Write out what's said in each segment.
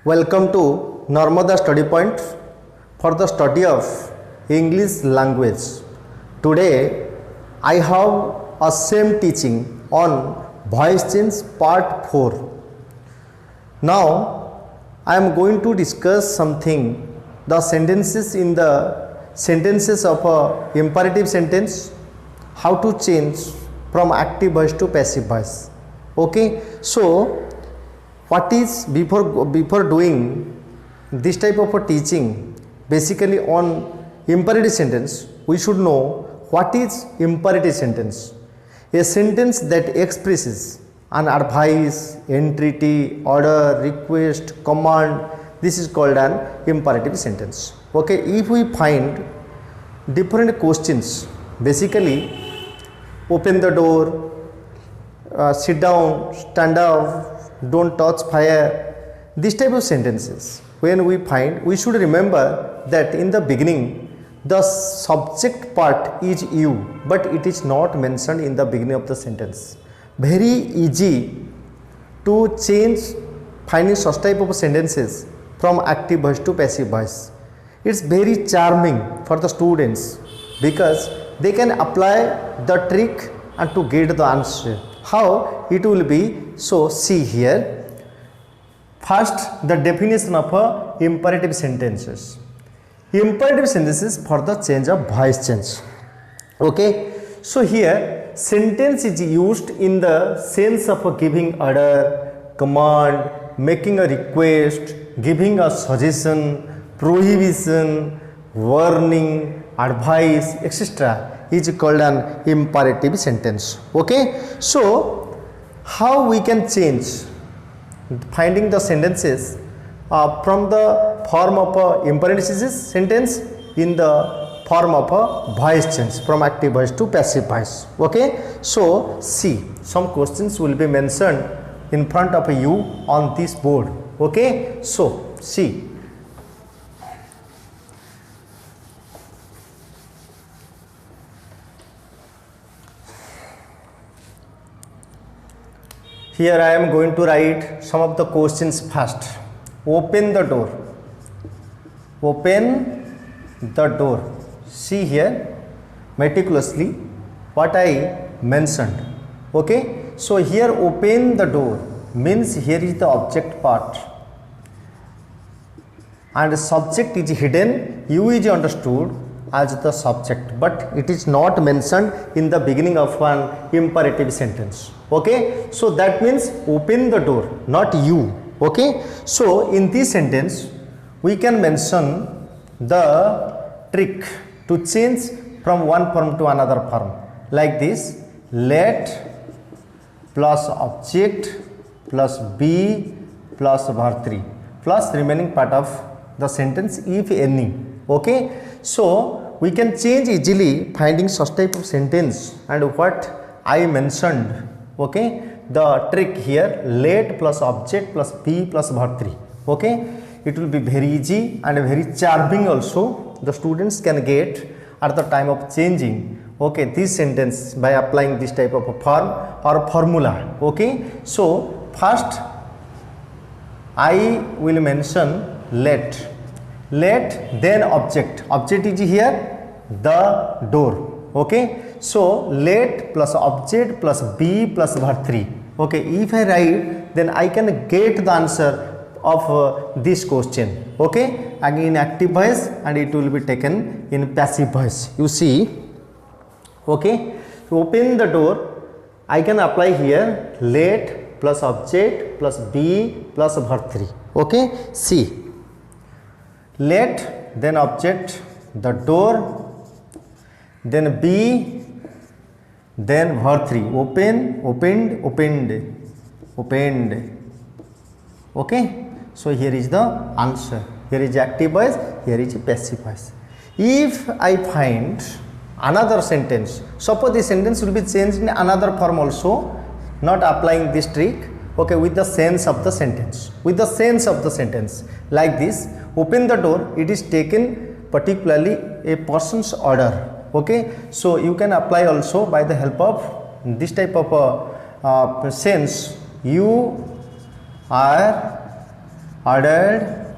Welcome to Narmada Study Point for the study of English language. Today I have a same teaching on voice change part 4. Now I am going to discuss something, the sentences in the sentences of a imperative sentence, how to change from active voice to passive voice. Okay, so what is before doing this type of a teaching, basically on imperative sentence, we should know what is imperative sentence. A sentence that expresses an advice, entreaty, order, request, command, this is called an imperative sentence. Okay, if we find different questions, basically open the door, sit down, stand up, don't touch fire, this type of sentences, when we find, we should remember that in the beginning the subject part is you, but it is not mentioned in the beginning of the sentence. Very easy to change finding such type of sentences from active voice to passive voice. It's very charming for the students because they can apply the trick and to get the answer. How it will be? So see here. First, the definition of imperative sentences. Imperative sentences for the change of voice change. Okay. So here sentence is used in the sense of giving order, command, making a request, giving a suggestion, prohibition, warning, advice, etc. is called an imperative sentence. Okay, so how we can change finding the sentences from the form of a imperative sentence in the form of a voice change from active voice to passive voice. Okay, so see, some questions will be mentioned in front of you on this board. Okay, so see. Here I am going to write some of the questions first. Open the door. Open the door. See here meticulously what I mentioned. Okay. So here open the door means here is the object part and the subject is hidden. You is understood as the subject, but it is not mentioned in the beginning of an imperative sentence. Okay, so that means open the door, not you. Okay, so in this sentence we can mention the trick to change from one form to another form, like this: let plus object plus be plus verb 3 plus remaining part of the sentence if any. Okay, so we can change easily finding such type of sentence and what I mentioned. Okay, the trick here, let plus object plus be plus verb 3. Okay, it will be very easy and very charming also. The students can get at the time of changing, okay, this sentence by applying this type of a form or formula. Okay, so first I will mention let, then object is here the door. Okay, so let plus object plus be plus verb 3. Okay, if I write, then I can get the answer of this question. Okay, again in active voice and it will be taken in passive voice. You see. Okay, to open the door, I can apply here let plus object plus be plus verb 3. Okay, see. Let, then object, the door, then be, then verb 3. Open, opened, opened. Okay, so here is the answer. Here is active voice, here is passive voice. If I find another sentence, suppose this sentence will be changed in another form also, not applying this trick. Okay, with the sense of the sentence, like this: open the door, it is taken particularly a person's order. Okay, so you can apply also by the help of this type of sense: you are ordered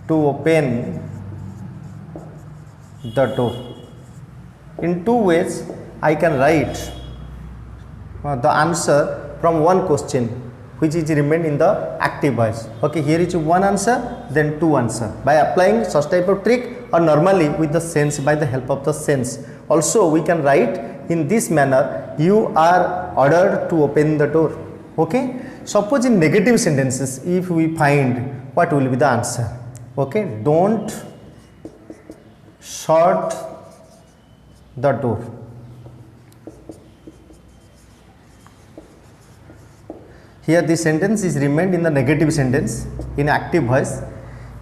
to open the door. In two ways I can write the answer from one question which is remained in the active voice. Okay, here is one answer, then two answer by applying such type of trick, or normally with the sense, by the help of the sense. Also we can write in this manner, you are ordered to open the door. Okay, suppose in negative sentences, if we find, what will be the answer? Okay, don't shut the door. Here the sentence is remained in the negative sentence in active voice.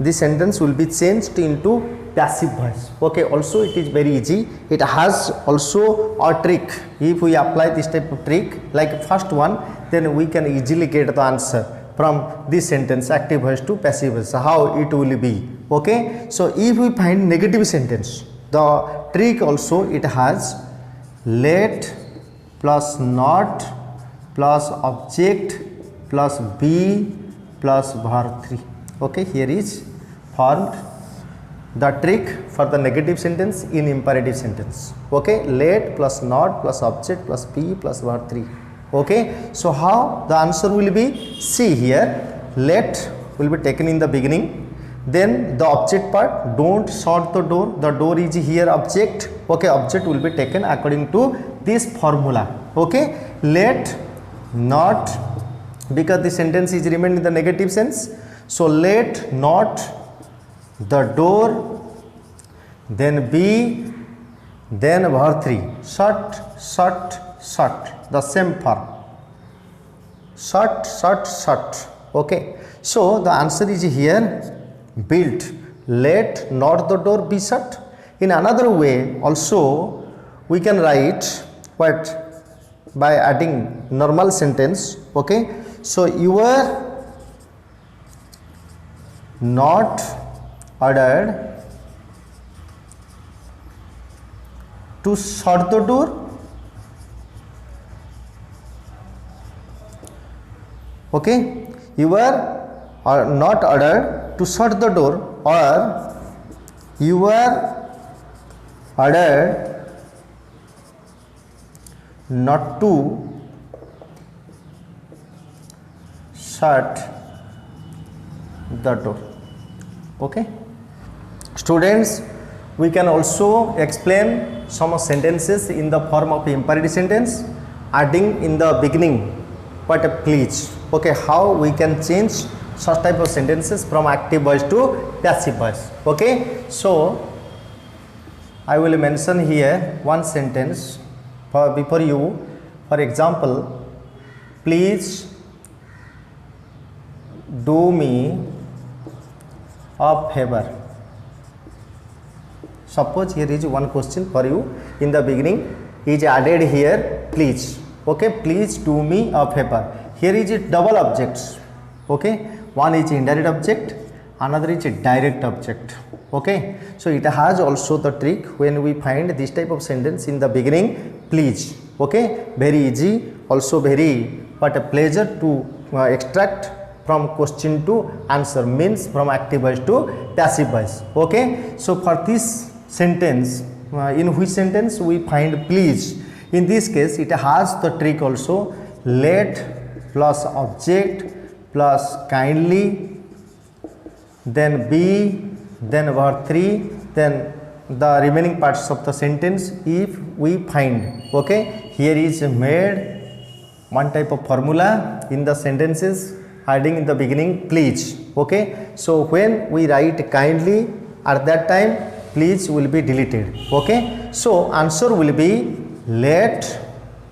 This sentence will be changed into passive voice. Okay, also it is very easy. It has also a trick. If we apply this type of trick like first one, then we can easily get the answer from this sentence active voice to passive voice. How it will be? Okay, so if we find negative sentence, the trick also it has let plus not plus object plus be plus verb 3. Okay, here is formed the trick for the negative sentence in imperative sentence. Okay, let plus not plus object plus be plus verb 3. Okay, so how the answer will be? See here, let will be taken in the beginning, then the object part, don't shut the door is here object. Okay, object will be taken according to this formula. Okay, let not, because the sentence is remained in the negative sense, so let not the door, then be, then verb 3, shut, the same form, shut. Okay, so the answer is here built, let not the door be shut. In another way also we can write what, by adding normal sentence. Okay, so you are not ordered to shut the door. Okay, you are not ordered to shut the door, or you are ordered not to shut the door. Okay, students, we can also explain some sentences in the form of imperative sentence, adding in the beginning what a please. Okay, how we can change such type of sentences from active voice to passive voice. Okay, so I will mention here one sentence before you. For example, please do me a favor. Suppose here is one question for you. In the beginning is added here please. Okay, please do me a favor. Here is double objects. Okay, one is indirect object, another is a direct object. Okay, so it has also the trick when we find this type of sentence in the beginning please. Okay, very easy, also very what a pleasure to extract from question to answer, means from active voice to passive voice. Okay, so for this sentence, in which sentence we find please, in this case it has the trick also, let plus object plus kindly, then be, then verb 3, then the remaining parts of the sentence if we find. Okay, here is made one type of formula in the sentences adding in the beginning please. Okay, so when we write kindly, at that time please will be deleted. Okay, so answer will be let,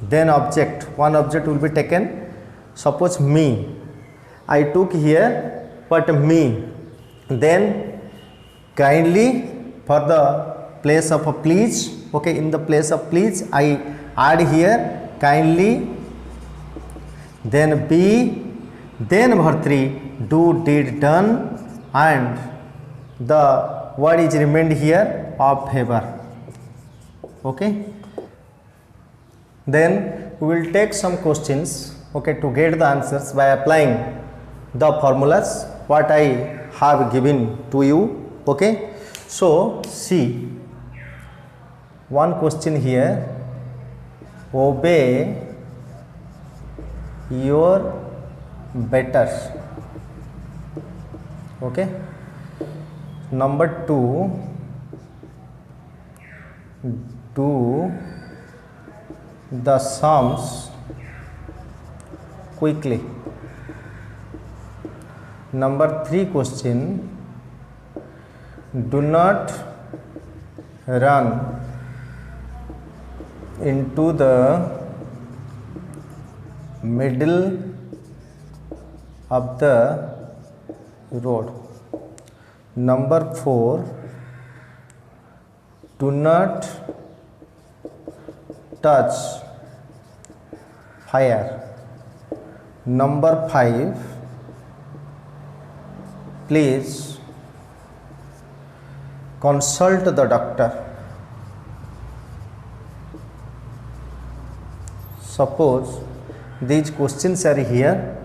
then object, one object will be taken. Suppose me, I took here but me, then kindly for the place of a please. Okay, in the place of please I add here kindly, then be, then verb 3, do, did, done, and the word is remained here of favor. Okay, then we will take some questions, okay, to get the answers by applying the formulas what I have given to you. Okay, so see one question here, obey your betters. Okay, number 2, do the sums quickly. Number 3 question, do not run into the middle of the road. Number 4, do not touch fire. Number 5, please consult the doctor. Suppose these questions are here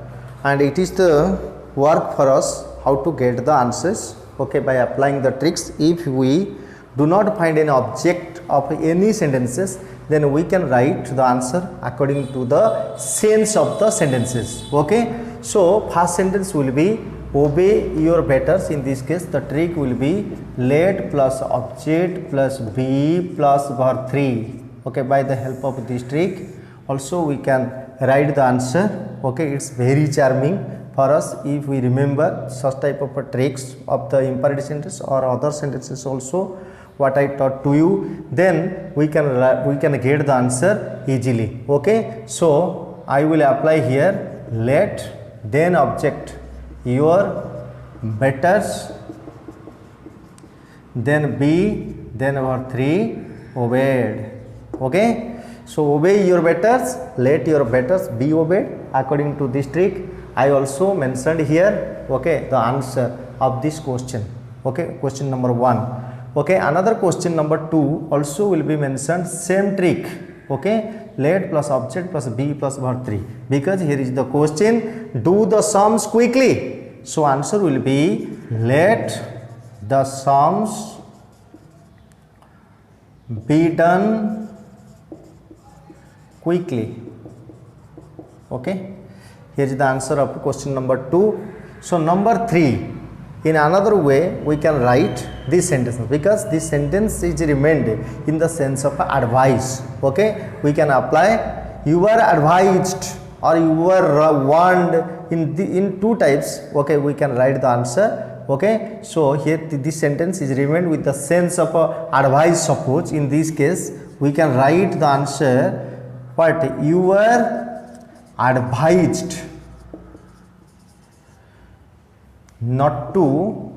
and it is the work for us how to get the answers. Okay, by applying the tricks. If we do not find any object of any sentences, then we can write the answer according to the sense of the sentences. Okay, so first sentence will be obey your betters. In this case the trick will be let plus object plus be plus verb 3. Okay, by the help of this trick also we can write the answer. Okay, it's very charming for us if we remember such type of tricks of the imperative sentence or other sentences also what I taught to you, then we can get the answer easily. Okay, so I will apply here let, then object your betters, then be, then verb 3 obeyed. Okay, so obey your betters, let your betters be obeyed. According to this trick I also mentioned here, okay, the answer of this question. Okay, question number 1. Okay, another question number 2 also will be mentioned same trick. Okay, let plus object plus be plus verb 3, because here is the question, do the sums quickly. So answer will be let the sums be done quickly. Okay, here is the answer of question number 2. So number 3, in another way we can write this sentence, because this sentence is remained in the sense of advice. Okay, we can apply you are advised or you are warned in 2 types. Okay, we can write the answer. Okay, so here this sentence is remained with the sense of advice. Suppose in this case we can write the answer what, you were advised not to,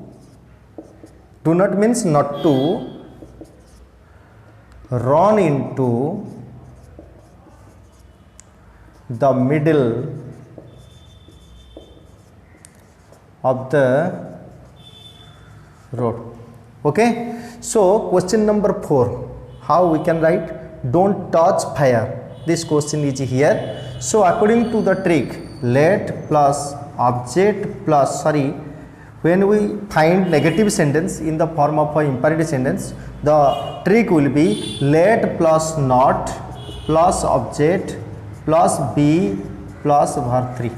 do not means not to run into the middle of the road. Okay, so question number 4, how we can write don't touch fire. This question is here. So according to the trick, let plus object plus when we find negative sentence in the form of an imperative sentence, the trick will be let plus not plus object plus be plus verb 3.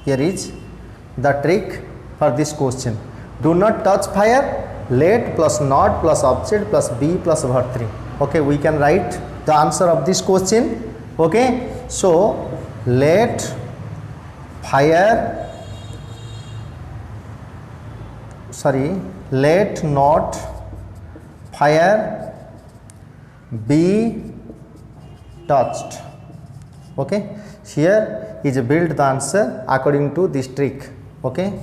Here is the trick for this question. Do not touch fire, let plus not plus object plus be plus verb 3. Okay, we can write the answer of this question. Okay, so let fire, let not fire be touched. Okay, here is built the answer according to this trick. Okay,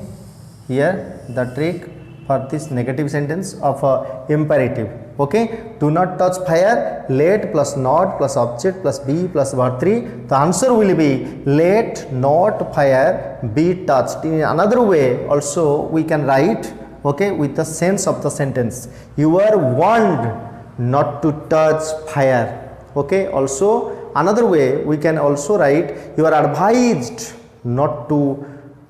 here the trick for this negative sentence of imperative. Okay, do not touch fire, let plus not plus object plus be plus verb 3. The answer will be let not fire be touched. In another way also we can write, okay, with the sense of the sentence, you are warned not to touch fire. Okay, also another way we can also write, you are advised not to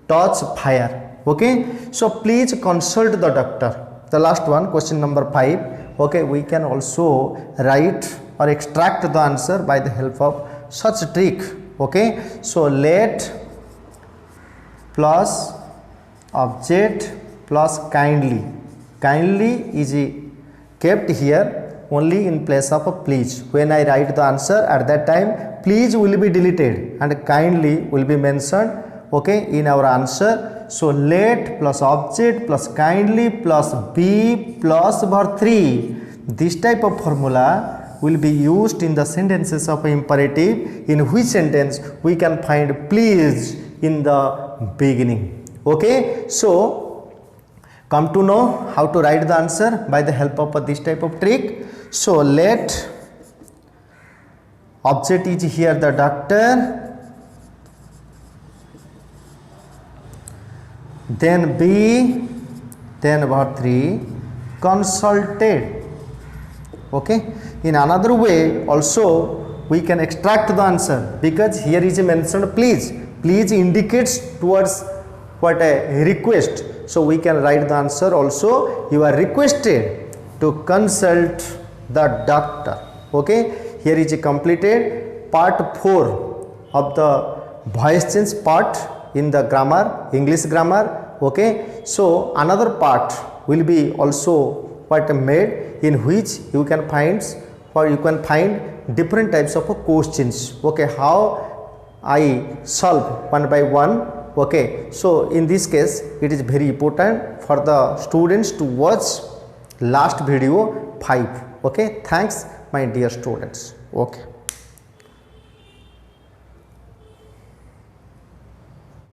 touch fire. Okay, so please consult the doctor. The last one, question number 5. Okay, we can also write or extract the answer by the help of such trick. Okay, so let plus object plus kindly. Kindly is kept here only in place of a please. When I write the answer, at that time please will be deleted and kindly will be mentioned, okay, in our answer. So let plus object plus kindly plus be plus verb 3. This type of formula will be used in the sentences of imperative, in which sentence we can find please in the beginning. Okay, so come to know how to write the answer by the help of this type of trick. So let object is here the doctor, then be, then verb 3, consulted. Okay, in another way also we can extract the answer, because here is mentioned please. Please indicates towards what a request. So we can write the answer also, you are requested to consult the doctor. Okay, here is completed part 4 of the voice change part in the grammar, English grammar. Okay, so another part will be also what made, in which you can find different types of questions. Okay, how I solve one by one. Okay, so in this case it is very important for the students to watch last video 5. Okay, thanks my dear students. Okay.